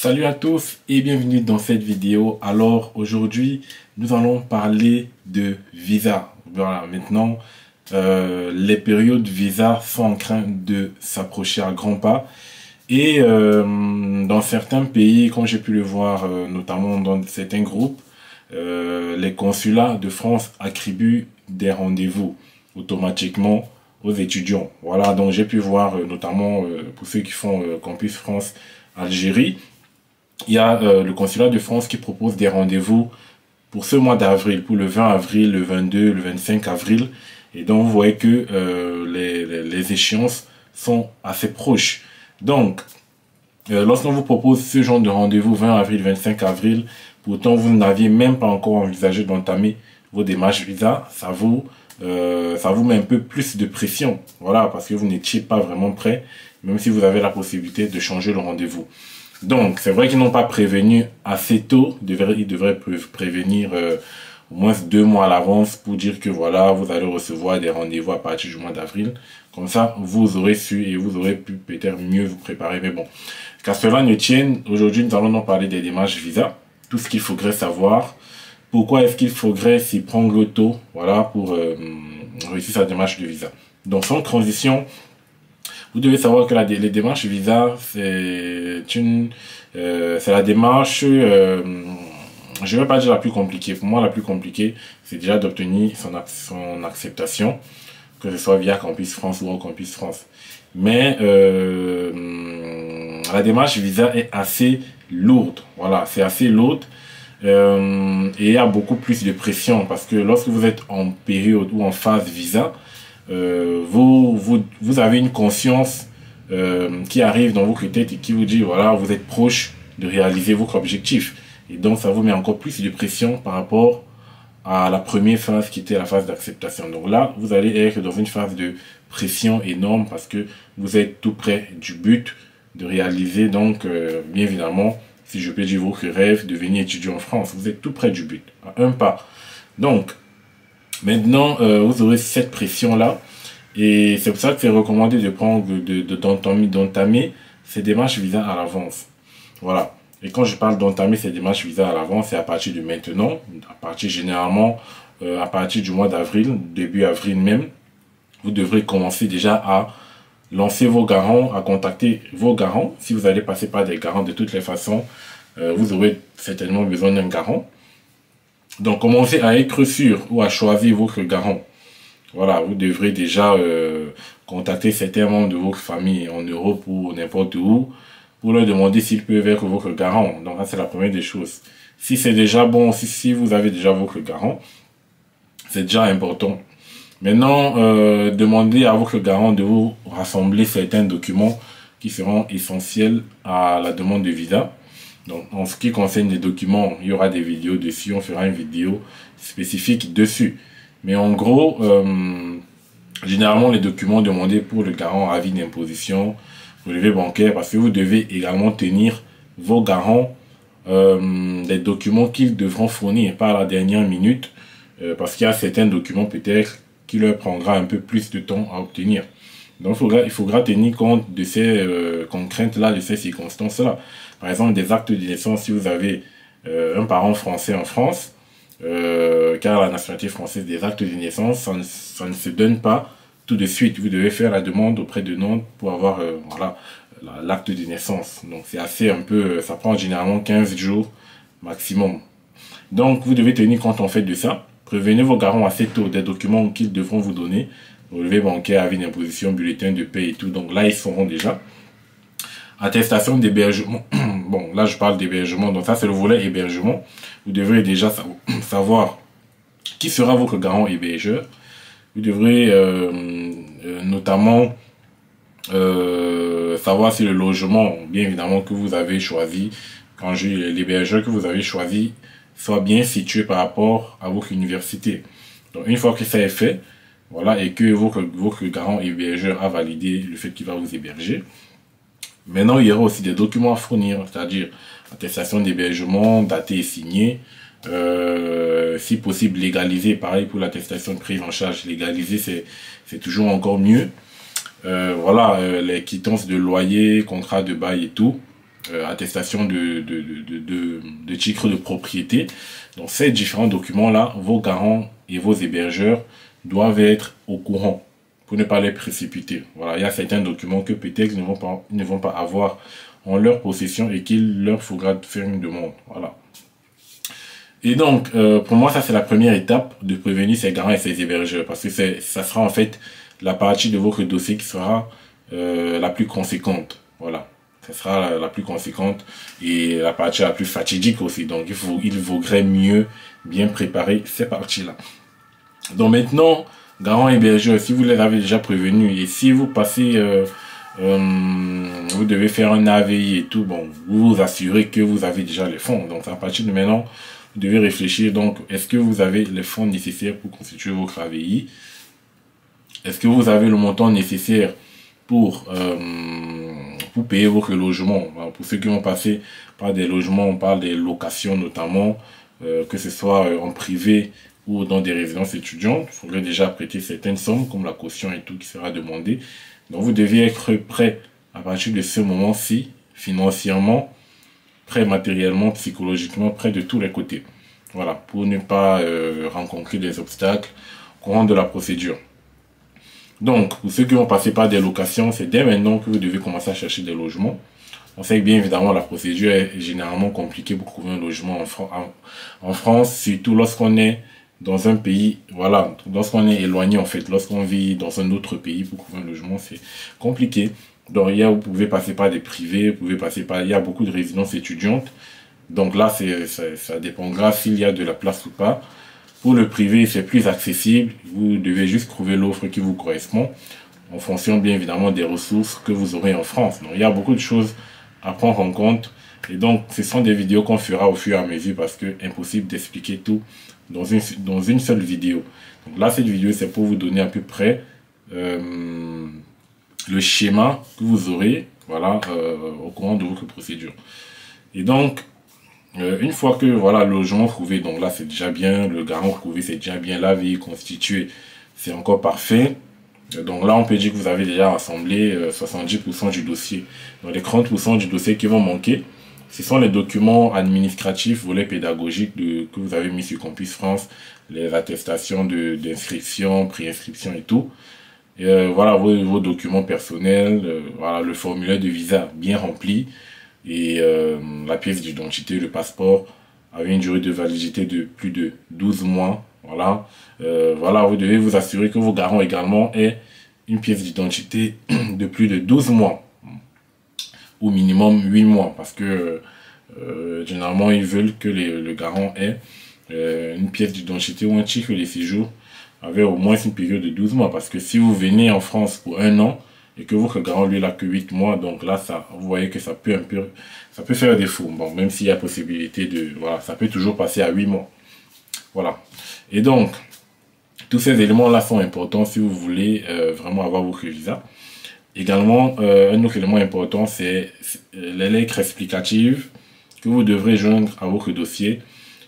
Salut à tous et bienvenue dans cette vidéo. Alors aujourd'hui, nous allons parler de visa. Voilà, maintenant, les périodes visa sont en train de s'approcher à grands pas. Et dans certains pays, comme j'ai pu le voir, notamment dans certains groupes, les consulats de France attribuent des rendez-vous automatiquement aux étudiants. Voilà, donc j'ai pu voir notamment pour ceux qui font Campus France Algérie, il y a le consulat de France qui propose des rendez-vous pour ce mois d'avril, pour le 20 avril, le 22, le 25 avril. Et donc, vous voyez que les échéances sont assez proches. Donc, lorsqu'on vous propose ce genre de rendez-vous 20 avril, 25 avril, pourtant vous n'aviez même pas encore envisagé d'entamer vos démarches visa, ça vous met un peu plus de pression. Voilà, parce que vous n'étiez pas vraiment prêt, même si vous avez la possibilité de changer le rendez-vous. Donc, c'est vrai qu'ils n'ont pas prévenu assez tôt. Ils devraient prévenir au moins 2 mois à l'avance pour dire que voilà, vous allez recevoir des rendez-vous à partir du mois d'avril. Comme ça, vous aurez su et vous aurez pu peut-être mieux vous préparer. Mais bon, qu'à cela ne tienne, aujourd'hui, nous allons parler des démarches visa. Tout ce qu'il faudrait savoir. Pourquoi est-ce qu'il faudrait s'y prendre le tôt, voilà, pour réussir sa démarche de visa. Donc, sans transition, vous devez savoir que les démarches visa, c'est la démarche, je ne vais pas dire la plus compliquée. Pour moi, la plus compliquée, c'est déjà d'obtenir son acceptation, que ce soit via Campus France ou hors Campus France. Mais la démarche visa est assez lourde. Voilà, c'est assez lourde. Et il y a beaucoup plus de pression parce que lorsque vous êtes en période ou en phase visa, vous avez une conscience qui arrive dans votre tête et qui vous dit voilà, vous êtes proche de réaliser votre objectif. Et donc ça vous met encore plus de pression par rapport à la première phase qui était la phase d'acceptation. Donc là, vous allez être dans une phase de pression énorme parce que vous êtes tout près du but de réaliser, donc bien évidemment, si je peux dire votre rêve, de venir étudier en France. Vous êtes tout près du but, à un pas. Donc, maintenant, vous aurez cette pression-là. Et c'est pour ça que c'est recommandé de prendre, d'entamer ces démarches visa à l'avance. Voilà. Et quand je parle d'entamer ces démarches visa à l'avance, c'est à partir de maintenant, généralement, à partir du mois d'avril, début avril même, vous devrez commencer déjà à lancer vos garants, à contacter vos garants. Si vous allez passer par des garants, de toutes les façons, vous aurez certainement besoin d'un garant. Donc, commencez à être sûr ou à choisir votre garant. Voilà, vous devrez déjà contacter certains membres de votre famille en Europe ou n'importe où pour leur demander s'ils peuvent être votre garant. Donc, ça, c'est la première des choses. Si c'est déjà bon, si vous avez déjà votre garant, c'est déjà important. Maintenant, demandez à votre garant de vous rassembler certains documents qui seront essentiels à la demande de visa. Donc, en ce qui concerne les documents, il y aura des vidéos dessus. On fera une vidéo spécifique dessus. Mais en gros, généralement, les documents demandés pour le garant avis d'imposition, relevé bancaire, parce que vous devez également tenir vos garants les documents qu'ils devront fournir par la dernière minute, parce qu'il y a certains documents peut-être qui leur prendra un peu plus de temps à obtenir. Donc, il faudra tenir compte de ces contraintes-là, de ces circonstances-là. Par exemple, des actes de naissance, si vous avez un parent français en France, car la nationalité française, des actes de naissance, ça ne se donne pas tout de suite. Vous devez faire la demande auprès de Nantes pour avoir voilà, l'acte de naissance. Donc, c'est assez un peu, ça prend généralement 15 jours maximum. Donc, vous devez tenir compte en fait de ça. Prévenez vos garants assez tôt des documents qu'ils devront vous donner. Relevé bancaire, avis d'imposition, bulletin de paie et tout. Donc là, ils seront déjà. Attestation d'hébergement. Bon, là, je parle d'hébergement. Donc ça, c'est le volet hébergement. Vous devrez déjà savoir qui sera votre garant hébergeur. Vous devrez notamment savoir si le logement, bien évidemment, que vous avez choisi, quand l'hébergeur que vous avez choisi, soit bien situé par rapport à votre université. Donc, une fois que ça est fait, voilà, et que votre garant hébergeur a validé le fait qu'il va vous héberger, maintenant, il y aura aussi des documents à fournir, c'est-à-dire attestation d'hébergement, datée et signée, si possible légalisé, pareil pour l'attestation de prise en charge, légalisé, c'est toujours encore mieux. Voilà, les quittances de loyer, contrat de bail et tout. attestation de titre de propriété. Donc ces différents documents-là, vos garants et vos hébergeurs doivent être au courant pour ne pas les précipiter. Voilà, il y a certains documents que peut-être ne vont pas avoir en leur possession et qu'il leur faudra faire une demande. Voilà. Et donc, pour moi, ça c'est la première étape de prévenir ses garants et ses hébergeurs parce que ça sera en fait la partie de votre dossier qui sera la plus conséquente. Voilà. Ça sera la plus conséquente et la partie la plus fatidique aussi. Donc, il vaudrait mieux bien préparer ces parties-là. Donc maintenant, garant hébergeur, si vous les avez déjà prévenus et si vous passez, vous devez faire un AVI et tout, bon, vous vous assurez que vous avez déjà les fonds. Donc à partir de maintenant, vous devez réfléchir. Donc, est-ce que vous avez les fonds nécessaires pour constituer votre AVI? Est-ce que vous avez le montant nécessaire pour payer votre logement? Alors, pour ceux qui vont passer par des logements, on parle des locations notamment, que ce soit en privé ou dans des résidences étudiantes, il faudrait déjà prêter certaines sommes comme la caution et tout qui sera demandée. Donc vous devez être prêt à partir de ce moment-ci, financièrement, prêt matériellement, psychologiquement, prêt de tous les côtés. Voilà, pour ne pas rencontrer des obstacles au courant de la procédure. Donc, pour ceux qui vont passer par des locations, c'est dès maintenant que vous devez commencer à chercher des logements. On sait que bien évidemment la procédure est généralement compliquée pour trouver un logement en France, surtout lorsqu'on est dans un pays, voilà, lorsqu'on est éloigné en fait, lorsqu'on vit dans un autre pays pour trouver un logement, c'est compliqué. Donc vous pouvez passer par des privés, vous pouvez passer par, il y a beaucoup de résidences étudiantes. Donc là, ça dépendra s'il y a de la place ou pas. Pour le privé, c'est plus accessible. Vous devez juste trouver l'offre qui vous correspond en fonction bien évidemment des ressources que vous aurez en France. Donc il y a beaucoup de choses à prendre en compte. Et donc, ce sont des vidéos qu'on fera au fur et à mesure parce que impossible d'expliquer tout dans une seule vidéo. Donc là, cette vidéo, c'est pour vous donner à peu près le schéma que vous aurez, voilà, au courant de votre procédure. Et donc, une fois que, voilà, le logement trouvé, donc là, c'est déjà bien, le garant trouvé, c'est déjà bien, la vie constituée, c'est encore parfait. Donc là, on peut dire que vous avez déjà rassemblé 70% du dossier. Donc les 30% du dossier qui vont manquer, ce sont les documents administratifs, volets pédagogiques que vous avez mis sur Campus France, les attestations d'inscription, préinscription et tout. Et voilà vos documents personnels, voilà le formulaire de visa bien rempli et la pièce d'identité, le passeport, avec une durée de validité de plus de 12 mois. Voilà, voilà, vous devez vous assurer que vos garants également aient une pièce d'identité de plus de 12 mois. Au minimum 8 mois, parce que généralement, ils veulent que le garant ait une pièce d'identité ou un titre de séjour avec au moins une période de 12 mois. Parce que si vous venez en France pour 1 an et que votre garant, lui, n'a que 8 mois, donc là, vous voyez que ça peut faire défaut. Bon, même s'il y a possibilité de... Voilà, ça peut toujours passer à 8 mois. Voilà. Et donc, tous ces éléments-là sont importants si vous voulez vraiment avoir votre visa. Également, un autre élément important, c'est les lettres explicatives que vous devrez joindre à votre dossier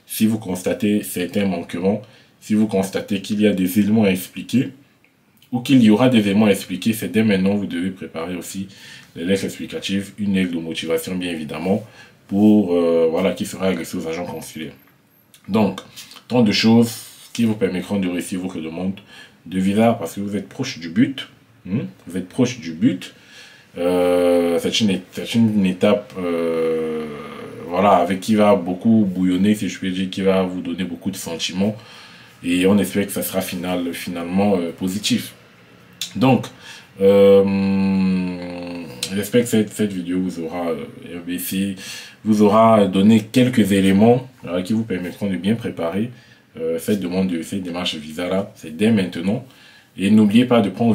si vous constatez certains manquements, si vous constatez qu'il y a des éléments à expliquer ou qu'il y aura des éléments à expliquer, c'est dès maintenant vous devez préparer aussi les lettres explicatives, une lettre de motivation bien évidemment, pour voilà, qui sera adressée aux agents consulaires. Donc, tant de choses qui vous permettront de réussir votre demande de visa parce que vous êtes proche du but. Vous êtes proche du but. C'est une étape voilà, avec qui va beaucoup bouillonner, si je peux dire, qui va vous donner beaucoup de sentiments. Et on espère que ça sera finalement positif. Donc, j'espère que cette vidéo vous aura donné quelques éléments qui vous permettront de bien préparer cette démarche visa là. C'est dès maintenant. Et n'oubliez pas de prendre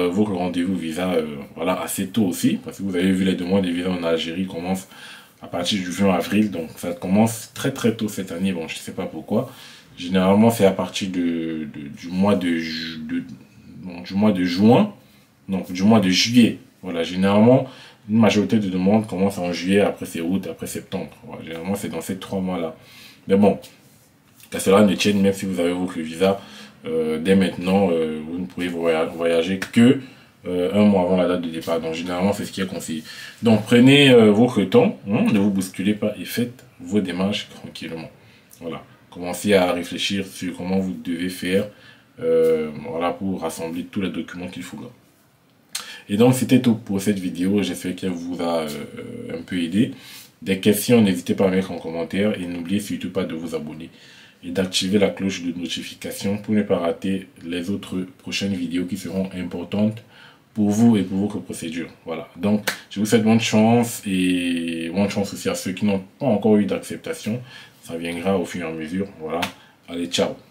votre rendez-vous visa voilà, assez tôt aussi, parce que vous avez vu les demandes de visa en Algérie commencent à partir du 20 avril, donc ça commence très très tôt cette année, bon je ne sais pas pourquoi. Généralement c'est à partir du mois de juillet. Voilà, généralement une majorité de demandes commence en juillet, après c'est août, après septembre. Voilà, généralement c'est dans ces 3 mois-là. Mais bon, qu'à cela ne tienne, même si vous avez votre visa, dès maintenant, vous ne pouvez voyager que un mois avant la date de départ. Donc généralement c'est ce qui est conseillé. Donc prenez votre temps, ne vous bousculez pas et faites vos démarches tranquillement. Voilà. Commencez à réfléchir sur comment vous devez faire voilà, pour rassembler tous les documents qu'il faudra. Et donc c'était tout pour cette vidéo. J'espère qu'elle vous a un peu aidé. Des questions, n'hésitez pas à mettre en commentaire et n'oubliez surtout pas de vous abonner et d'activer la cloche de notification pour ne pas rater les autres prochaines vidéos qui seront importantes pour vous et pour votre procédure. Voilà, donc je vous souhaite bonne chance et bonne chance aussi à ceux qui n'ont pas encore eu d'acceptation. Ça viendra au fur et à mesure. Voilà, allez, ciao.